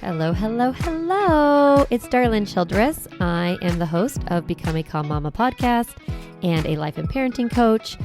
Hello, hello, hello. It's Darlene Childress. I am the host of Become a Calm Mama podcast and a life and parenting coach.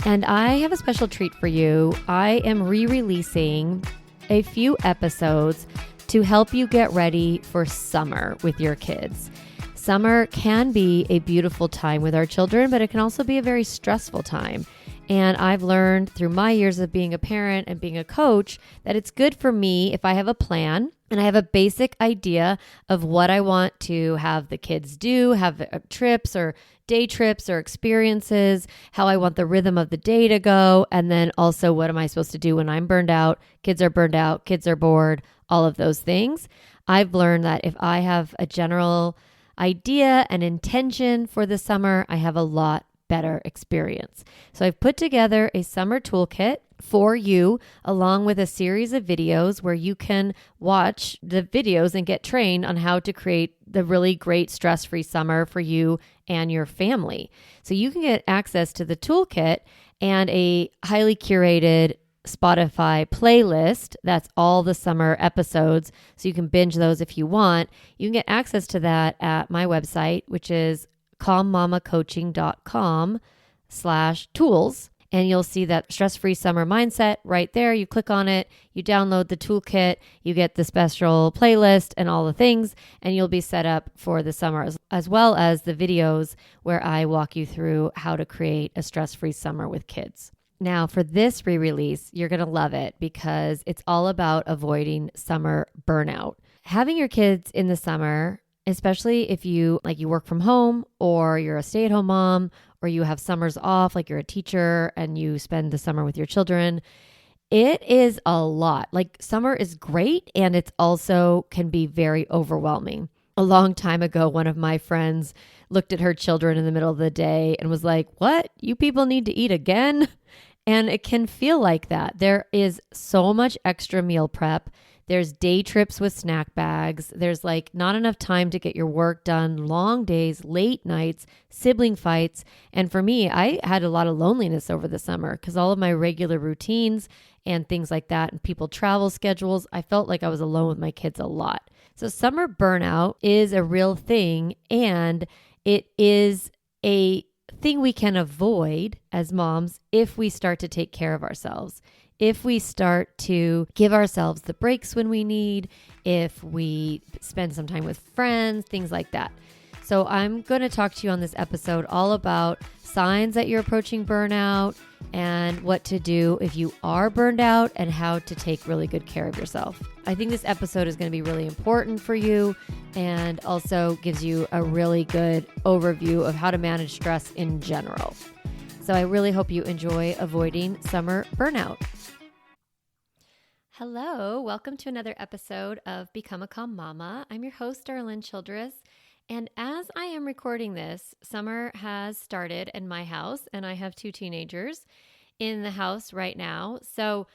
And I have a special treat for you. I am re-releasing a few episodes to help you get ready for summer with your kids. Summer can be a beautiful time with our children, but it can also be a very stressful time. And I've learned through my years of being a parent and being a coach that it's good for me if I have a plan and I have a basic idea of what I want to have the kids do, have trips or day trips or experiences, how I want the rhythm of the day to go, and then also what am I supposed to do when I'm burned out, kids are bored, all of those things. I've learned that if I have a general idea and intention for the summer, I have a lot better experience. So I've put together a summer toolkit for you, along with a series of videos where you can watch the videos and get trained on how to create the really great stress-free summer for you and your family. So you can get access to the toolkit and a highly curated Spotify playlist. That's all the summer episodes. So you can binge those if you want. You can get access to that at my website, which is calmmamacoaching.com/tools. And you'll see that stress-free summer mindset right there. You click on it, you download the toolkit, you get the special playlist and all the things, and you'll be set up for the summer, as well as the videos where I walk you through how to create a stress-free summer with kids. Now, for this re-release, you're going to love it because it's all about avoiding summer burnout. Having your kids in the summer, especially if you work from home or you're a stay-at-home mom or you have summers off, like you're a teacher and you spend the summer with your children, it is a lot. Like summer is great and it's also can be very overwhelming. A long time ago, one of my friends looked at her children in the middle of the day and was like, "What? You people need to eat again?" And it can feel like that. There is so much extra meal prep. There's day trips with snack bags. There's not enough time to get your work done, long days, late nights, sibling fights. And for me, I had a lot of loneliness over the summer because all of my regular routines and things like that and people travel schedules, I felt like I was alone with my kids a lot. So summer burnout is a real thing, and it is a thing we can avoid as moms if we start to take care of ourselves. If we start to give ourselves the breaks when we need, if we spend some time with friends, things like that. So I'm going to talk to you on this episode all about signs that you're approaching burnout and what to do if you are burned out and how to take really good care of yourself. I think this episode is going to be really important for you and also gives you a really good overview of how to manage stress in general. So I really hope you enjoy avoiding summer burnout. Hello, welcome to another episode of Become a Calm Mama. I'm your host, Darlene Childress, and as I am recording this, summer has started in my house, and I have 2 teenagers in the house right now. So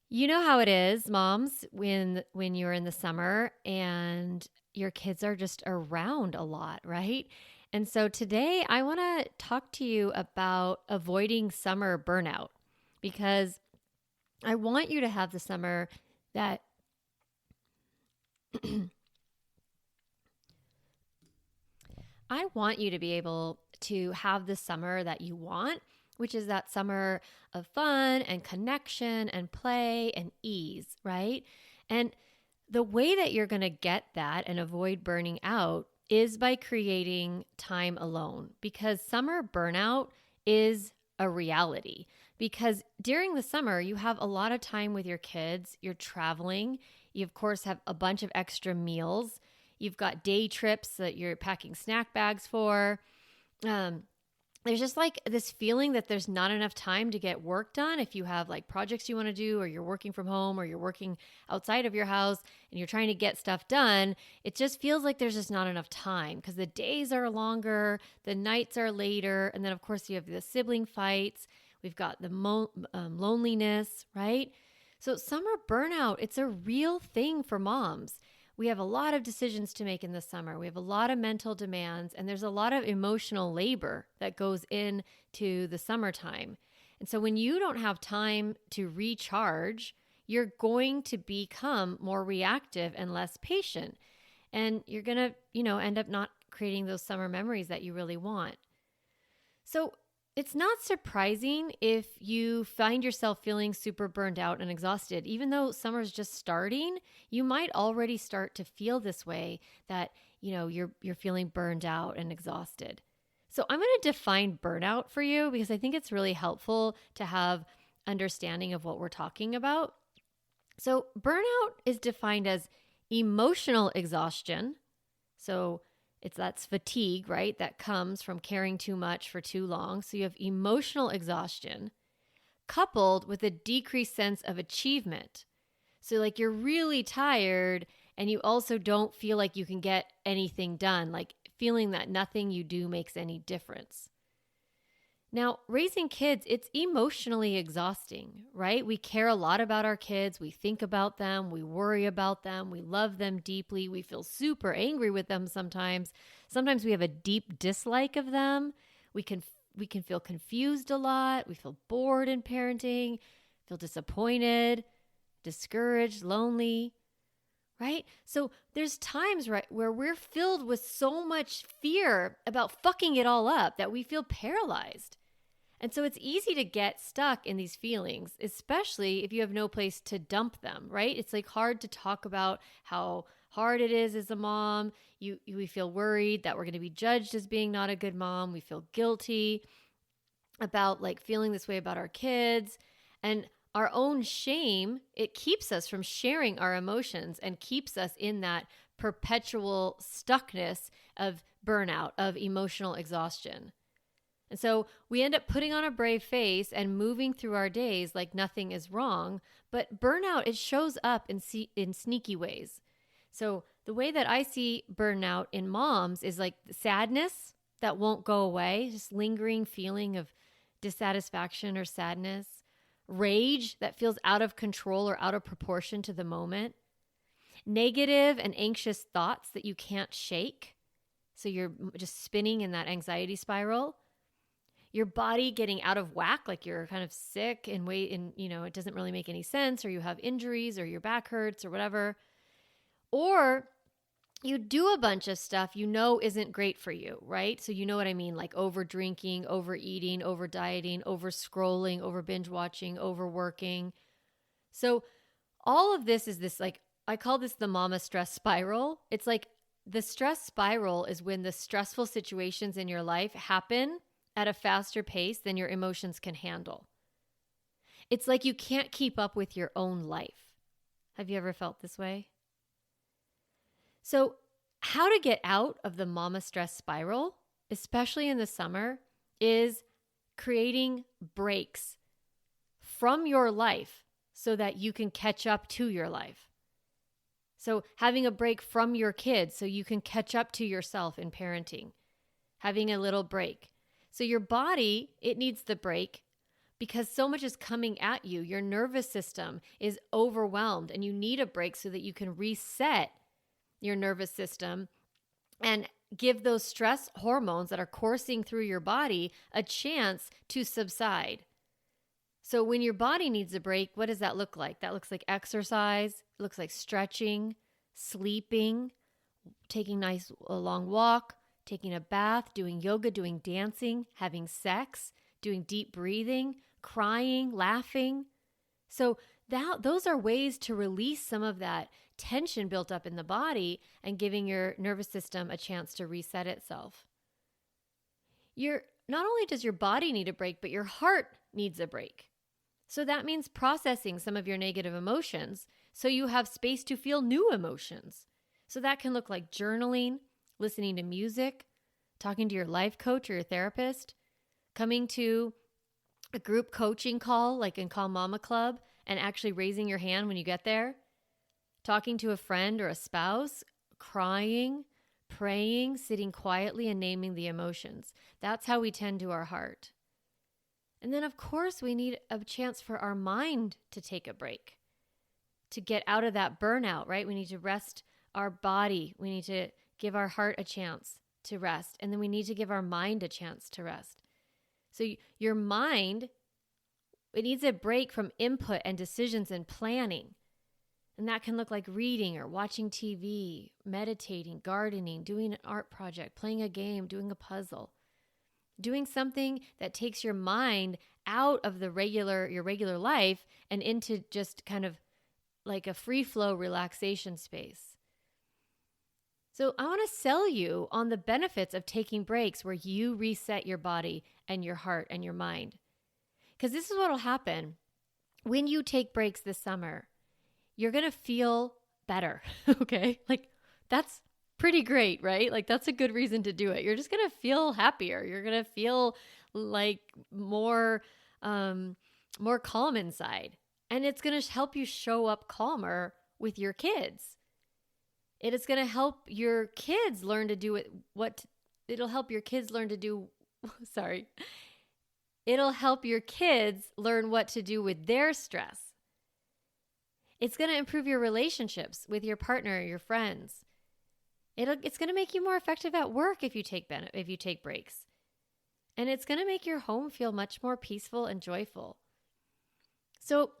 you know how it is, moms, when you're in the summer and your kids are just around a lot, right? And so today I want to talk to you about avoiding summer burnout because I want you to have the summer that I want you to be able to have the summer that you want, which is that summer of fun and connection and play and ease, right? And the way that you're going to get that and avoid burning out is by creating time alone, because summer burnout is a reality. Because during the summer, you have a lot of time with your kids, you're traveling, you of course have a bunch of extra meals, you've got day trips that you're packing snack bags for. There's just this feeling that there's not enough time to get work done if you have projects you want to do, or you're working from home, or you're working outside of your house and you're trying to get stuff done. It just feels like there's just not enough time because the days are longer, the nights are later, and then of course you have the sibling fights. We've got the loneliness, right? So summer burnout, it's a real thing for moms. We have a lot of decisions to make in the summer. We have a lot of mental demands, and there's a lot of emotional labor that goes into the summertime. And so when you don't have time to recharge, you're going to become more reactive and less patient. And you're going to, end up not creating those summer memories that you really want. So it's not surprising if you find yourself feeling super burned out and exhausted. Even though summer's just starting, you might already start to feel this way, that, you're feeling burned out and exhausted. So I'm going to define burnout for you because I think it's really helpful to have understanding of what we're talking about. So burnout is defined as emotional exhaustion. So that's fatigue, right? That comes from caring too much for too long. So you have emotional exhaustion coupled with a decreased sense of achievement. So like you're really tired and you also don't feel like you can get anything done, like feeling that nothing you do makes any difference. Now, raising kids, it's emotionally exhausting, right? We care a lot about our kids. We think about them. We worry about them. We love them deeply. We feel super angry with them sometimes. Sometimes we have a deep dislike of them. We can feel confused a lot. We feel bored in parenting, feel disappointed, discouraged, lonely, right? So there's times, right, where we're filled with so much fear about fucking it all up that we feel paralyzed. And so it's easy to get stuck in these feelings, especially if you have no place to dump them, right? It's like hard to talk about how hard it is as a mom. We feel worried that we're going to be judged as being not a good mom. We feel guilty about like feeling this way about our kids. And our own shame, it keeps us from sharing our emotions and keeps us in that perpetual stuckness of burnout, of emotional exhaustion. And so we end up putting on a brave face and moving through our days like nothing is wrong. But burnout, it shows up in sneaky ways. So the way that I see burnout in moms is like sadness that won't go away, just lingering feeling of dissatisfaction or sadness, rage that feels out of control or out of proportion to the moment, negative and anxious thoughts that you can't shake. So you're just spinning in that anxiety spiral. Your body getting out of whack, like you're kind of sick and it doesn't really make any sense, or you have injuries or your back hurts or whatever. Or you do a bunch of stuff isn't great for you, right? So you know what I mean, like over drinking, overeating, over dieting, over scrolling, over binge watching, overworking. So all of this is this, like, I call this the mama stress spiral. It's like the stress spiral is when the stressful situations in your life happen at a faster pace than your emotions can handle. It's like you can't keep up with your own life. Have you ever felt this way? So how to get out of the mama stress spiral, especially in the summer, is creating breaks from your life so that you can catch up to your life. So having a break from your kids so you can catch up to yourself in parenting. Having a little break. So your body, it needs the break because so much is coming at you. Your nervous system is overwhelmed and you need a break so that you can reset your nervous system and give those stress hormones that are coursing through your body a chance to subside. So when your body needs a break, what does that look like? That looks like exercise. It looks like stretching, sleeping, taking a long walk, taking a bath, doing yoga, doing dancing, having sex, doing deep breathing, crying, laughing. So those are ways to release some of that tension built up in the body and giving your nervous system a chance to reset itself. Not only does your body need a break, but your heart needs a break. So that means processing some of your negative emotions so you have space to feel new emotions. So that can look like journaling, listening to music, talking to your life coach or your therapist, coming to a group coaching call like in Calm Mama Club and actually raising your hand when you get there, talking to a friend or a spouse, crying, praying, sitting quietly and naming the emotions. That's how we tend to our heart. And then, of course, we need a chance for our mind to take a break, to get out of that burnout, right? We need to rest our body. We need to give our heart a chance to rest. And then we need to give our mind a chance to rest. So your mind, It needs a break from input and decisions and planning. And that can look like reading or watching TV, meditating, gardening, doing an art project, playing a game, doing a puzzle. Doing something that takes your mind out of your regular life and into just kind of like a free flow relaxation space. So I want to sell you on the benefits of taking breaks where you reset your body and your heart and your mind. Because this is what will happen when you take breaks this summer. You're going to feel better, okay? Like that's pretty great, right? Like that's a good reason to do it. You're just going to feel happier. You're going to feel like more calm inside. And it's going to help you show up calmer with your kids. It is going to help your kids learn to do it'll help your kids learn to do, sorry. It'll help your kids learn what to do with their stress. It's going to improve your relationships with your partner, your friends. It's going to make you more effective at work if you take breaks. And it's going to make your home feel much more peaceful and joyful. So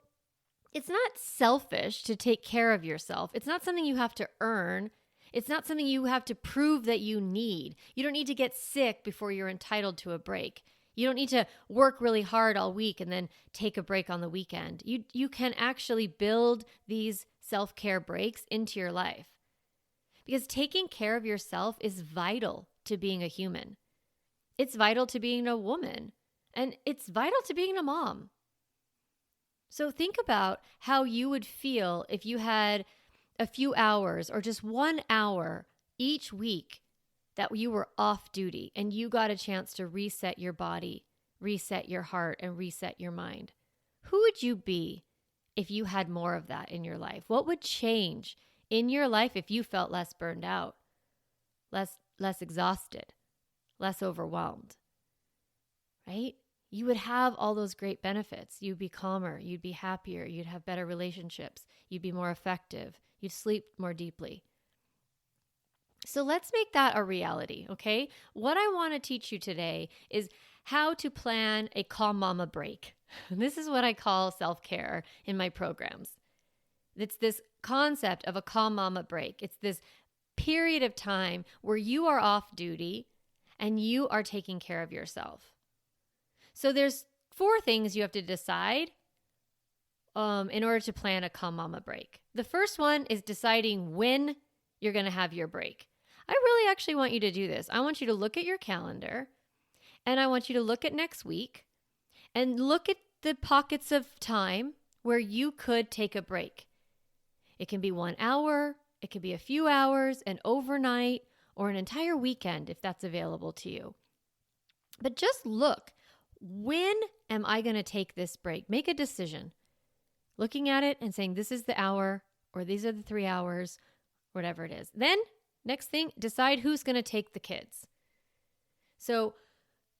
it's not selfish to take care of yourself. It's not something you have to earn. It's not something you have to prove that you need. You don't need to get sick before you're entitled to a break. You don't need to work really hard all week and then take a break on the weekend. You can actually build these self-care breaks into your life. Because taking care of yourself is vital to being a human. It's vital to being a woman. And it's vital to being a mom. So think about how you would feel if you had a few hours or just 1 hour each week that you were off duty and you got a chance to reset your body, reset your heart, and reset your mind. Who would you be if you had more of that in your life? What would change in your life if you felt less burned out, less exhausted, less overwhelmed, right? You would have all those great benefits. You'd be calmer, you'd be happier, you'd have better relationships, you'd be more effective, you'd sleep more deeply. So let's make that a reality, okay? What I want to teach you today is how to plan a Calm Mama break. This is what I call self-care in my programs. It's this concept of a Calm Mama break. It's this period of time where you are off duty and you are taking care of yourself. So there's 4 things you have to decide in order to plan a Calm Mama break. The first one is deciding when you're going to have your break. I really actually want you to do this. I want you to look at your calendar and I want you to look at next week and look at the pockets of time where you could take a break. It can be 1 hour, it could be a few hours, an overnight, or an entire weekend if that's available to you. But just look, when am I going to take this break? Make a decision. Looking at it and saying this is the hour or these are the 3 hours, whatever it is. Then next thing, decide who's going to take the kids. So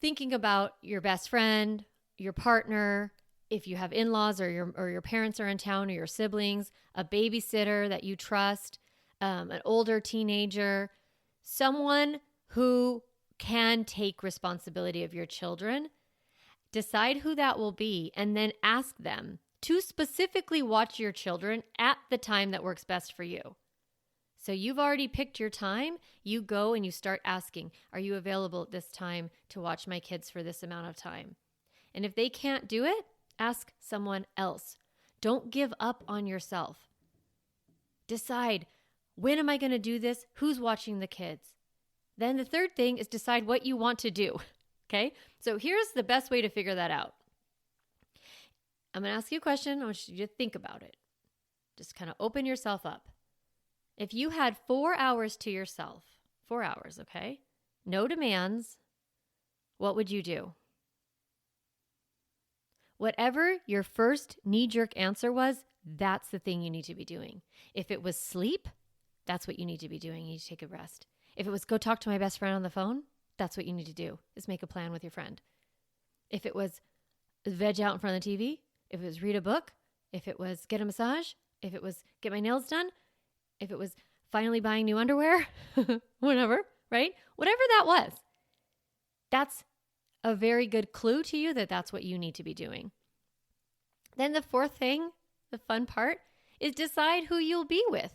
thinking about your best friend, your partner, if you have in-laws or your parents are in town or your siblings, a babysitter that you trust, an older teenager, someone who can take responsibility of your children. Decide who that will be and then ask them to specifically watch your children at the time that works best for you. So you've already picked your time. You go and you start asking, are you available at this time to watch my kids for this amount of time? And if they can't do it, ask someone else. Don't give up on yourself. Decide, when am I going to do this? Who's watching the kids? Then the third thing is decide what you want to do. Okay? So here's the best way to figure that out. I'm going to ask you a question. I want you to think about it. Just kind of open yourself up. If you had 4 hours to yourself, 4 hours, okay? No demands, what would you do? Whatever your first knee-jerk answer was, that's the thing you need to be doing. If it was sleep, that's what you need to be doing. You need to take a rest. If it was go talk to my best friend on the phone, that's what you need to do, is make a plan with your friend. If it was veg out in front of the TV, if it was read a book, if it was get a massage, if it was get my nails done, if it was finally buying new underwear, whatever, right? Whatever that was, that's a very good clue to you that that's what you need to be doing. Then the fourth thing, the fun part, is decide who you'll be with.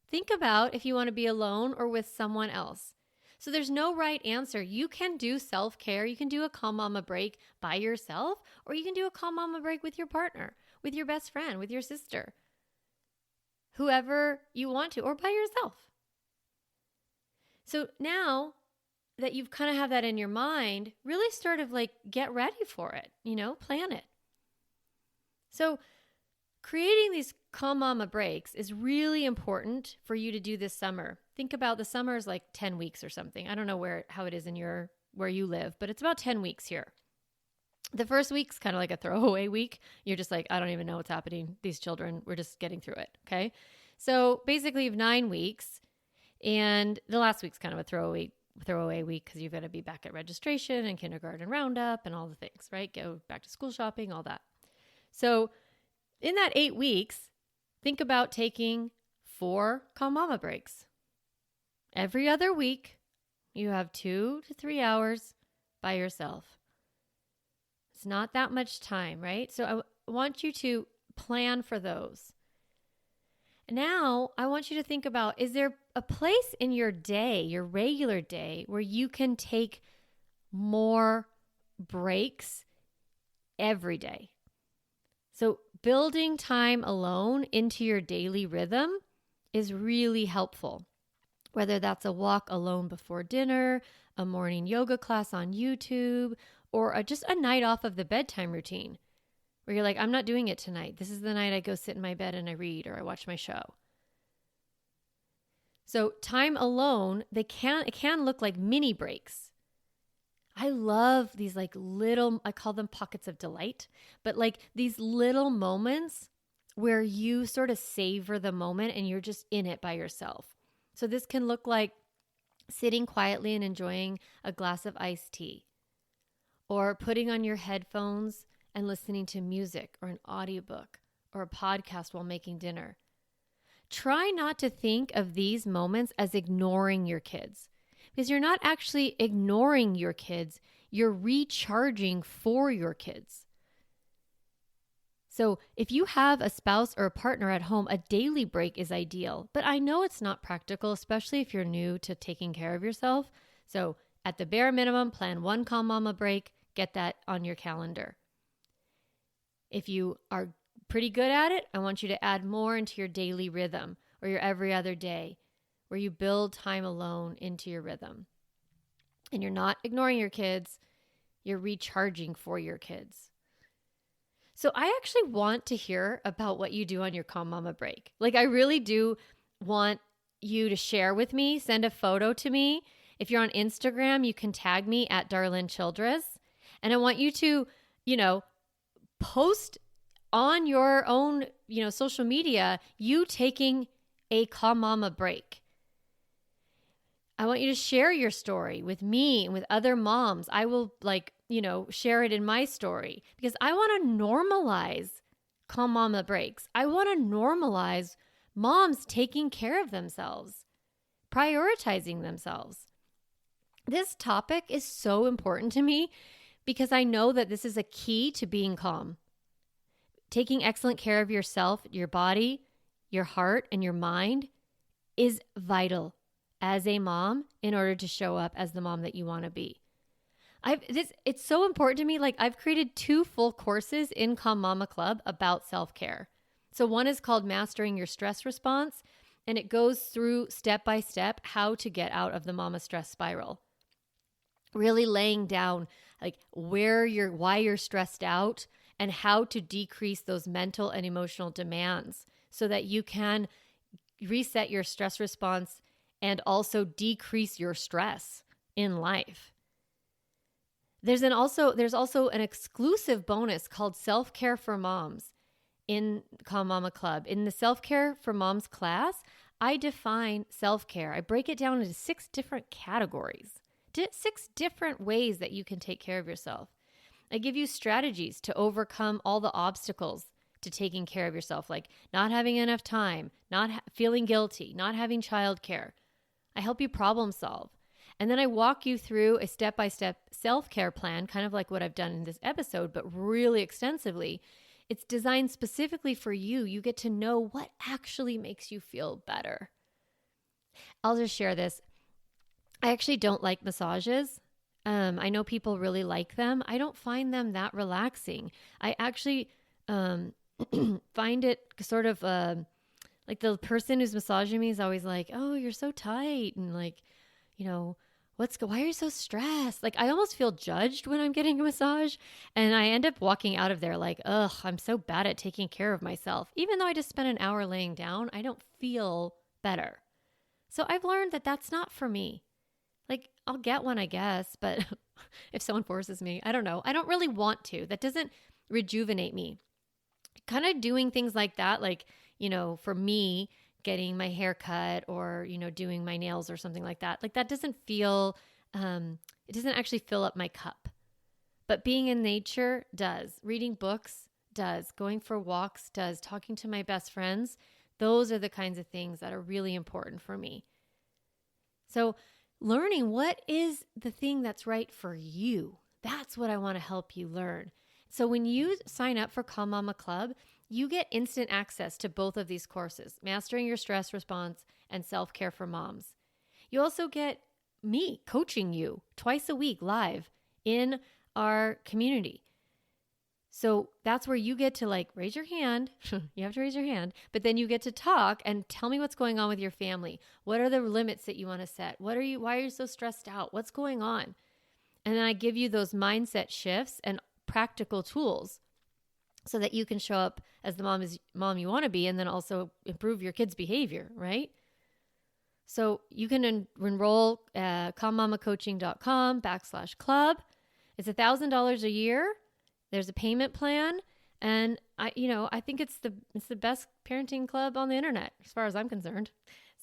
Think about if you want to be alone or with someone else. So there's no right answer. You can do self-care. You can do a Calm Mama break by yourself, or you can do a Calm Mama break with your partner, with your best friend, with your sister, whoever you want to, or by yourself. So now that you've kind of have that in your mind, really sort of like get ready for it, plan it. So creating these Calm Mama breaks is really important for you to do this summer. Think about the summer is like 10 weeks or something. I don't know how it is in where you live, but it's about 10 weeks here. The first week's kind of like a throwaway week. You're just like, I don't even know what's happening. These children, we're just getting through it. Okay. So basically you have 9 weeks, and the last week's kind of a throwaway week because you've got to be back at registration and kindergarten roundup and all the things, right? Go back to school shopping, all that. So in that 8 weeks, think about taking 4 Calm Mama breaks. Every other week, you have 2 to 3 hours by yourself. It's not that much time, right? So I want you to plan for those. Now, I want you to think about, is there a place in your day, your regular day, where you can take more breaks every day? So building time alone into your daily rhythm is really helpful. Whether that's a walk alone before dinner, a morning yoga class on YouTube, or just a night off of the bedtime routine where you're like, I'm not doing it tonight. This is the night I go sit in my bed and I read or I watch my show. So time alone, it can look like mini breaks. I love these like little, I call them pockets of delight, but like these little moments where you sort of savor the moment and you're just in it by yourself. So this can look like sitting quietly and enjoying a glass of iced tea, or putting on your headphones and listening to music or an audiobook or a podcast while making dinner. Try not to think of these moments as ignoring your kids, because you're not actually ignoring your kids. You're recharging for your kids. So if you have a spouse or a partner at home, a daily break is ideal. But I know it's not practical, especially if you're new to taking care of yourself. So at the bare minimum, plan 1 Calm Mama break. Get that on your calendar. If you are pretty good at it, I want you to add more into your daily rhythm or your every other day, where you build time alone into your rhythm. And you're not ignoring your kids, you're recharging for your kids. So I actually want to hear about what you do on your Calm Mama break. Like, I really do want you to share with me, send a photo to me. If you're on Instagram, you can tag me at Darlene Childress. And I want you to, post on your own, social media, you taking a Calm Mama break. I want you to share your story with me and with other moms. I will share it in my story, because I want to normalize Calm Mama breaks. I want to normalize moms taking care of themselves, prioritizing themselves. This topic is so important to me because I know that this is a key to being calm. Taking excellent care of yourself, your body, your heart, and your mind is vital as a mom in order to show up as the mom that you want to be. It's so important to me. Like, I've created 2 full courses in Calm Mama Club about self-care. So one is called Mastering Your Stress Response, and it goes through step by step how to get out of the mama stress spiral. Really laying down like why you're stressed out and how to decrease those mental and emotional demands so that you can reset your stress response and also decrease your stress in life. There's also an exclusive bonus called Self-Care for Moms in Calm Mama Club. In the Self-Care for Moms class, I define self-care. I break it down into 6 different categories, 6 different ways that you can take care of yourself. I give you strategies to overcome all the obstacles to taking care of yourself, like not having enough time, not feeling guilty, not having childcare. I help you problem solve. And then I walk you through a step-by-step self-care plan, kind of like what I've done in this episode, but really extensively, It's designed specifically for you. You get to know what actually makes you feel better. I'll just share this. I actually don't like massages. I know people really like them. I don't find them that relaxing. I actually find it sort of like the person who's massaging me is always like, oh, you're so tight. And like, why are you so stressed? Like, I almost feel judged when I'm getting a massage. And I end up walking out of there like, ugh, I'm so bad at taking care of myself. Even though I just spent an hour laying down, I don't feel better. So I've learned that that's not for me. Like, I'll get one, I guess, but if someone forces me, I don't know. I don't really want to. That doesn't rejuvenate me. Kind of doing things like that, like, for me, getting my hair cut or, doing my nails or something like that doesn't feel, it doesn't actually fill up my cup. But being in nature does. Reading books does. Going for walks does. Talking to my best friends, those are the kinds of things that are really important for me. So learning what is the thing that's right for you, that's what I want to help you learn. So when you sign up for Calm Mama Club, you get instant access to both of these courses, Mastering Your Stress Response and Self-Care for Moms. You also get me coaching you twice a week live in our community. So that's where you get to raise your hand. You have to raise your hand, but then you get to talk and tell me what's going on with your family. What are the limits that you want to set? Why are you so stressed out? What's going on? And then I give you those mindset shifts and practical tools so that you can show up as the mom you want to be and then also improve your kids' behavior, right? So you can enroll at calmmamacoaching.com/club. It's $1,000 a year. There's a payment plan. And I think it's the best parenting club on the internet as far as I'm concerned.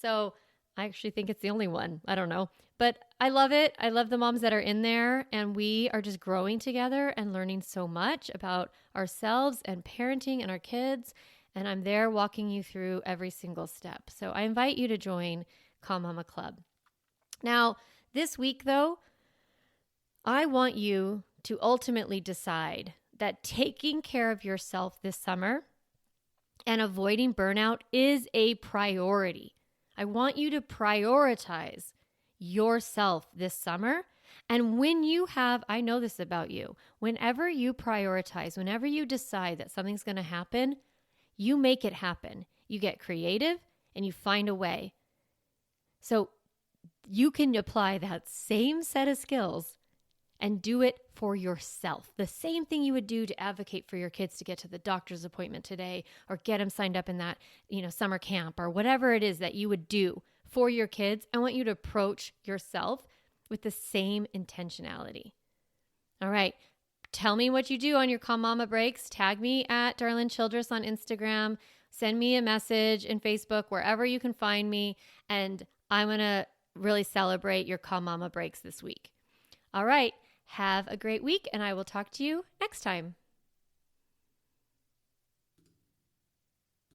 So I actually think it's the only one. I don't know. But I love it. I love the moms that are in there. And we are just growing together and learning so much about ourselves and parenting and our kids. And I'm there walking you through every single step. So I invite you to join Calm Mama Club. Now, this week though, I want you to ultimately decide that taking care of yourself this summer and avoiding burnout is a priority. I want you to prioritize yourself this summer. And I know this about you, whenever you prioritize, whenever you decide that something's going to happen, you make it happen. You get creative and you find a way. So you can apply that same set of skills and do it for yourself. The same thing you would do to advocate for your kids to get to the doctor's appointment today or get them signed up in that, summer camp or whatever it is that you would do for your kids. I want you to approach yourself with the same intentionality. All right. Tell me what you do on your Calm Mama breaks. Tag me at Darlene Childress on Instagram. Send me a message in Facebook, wherever you can find me. And I'm going to really celebrate your Calm Mama breaks this week. All right. Have a great week, and I will talk to you next time.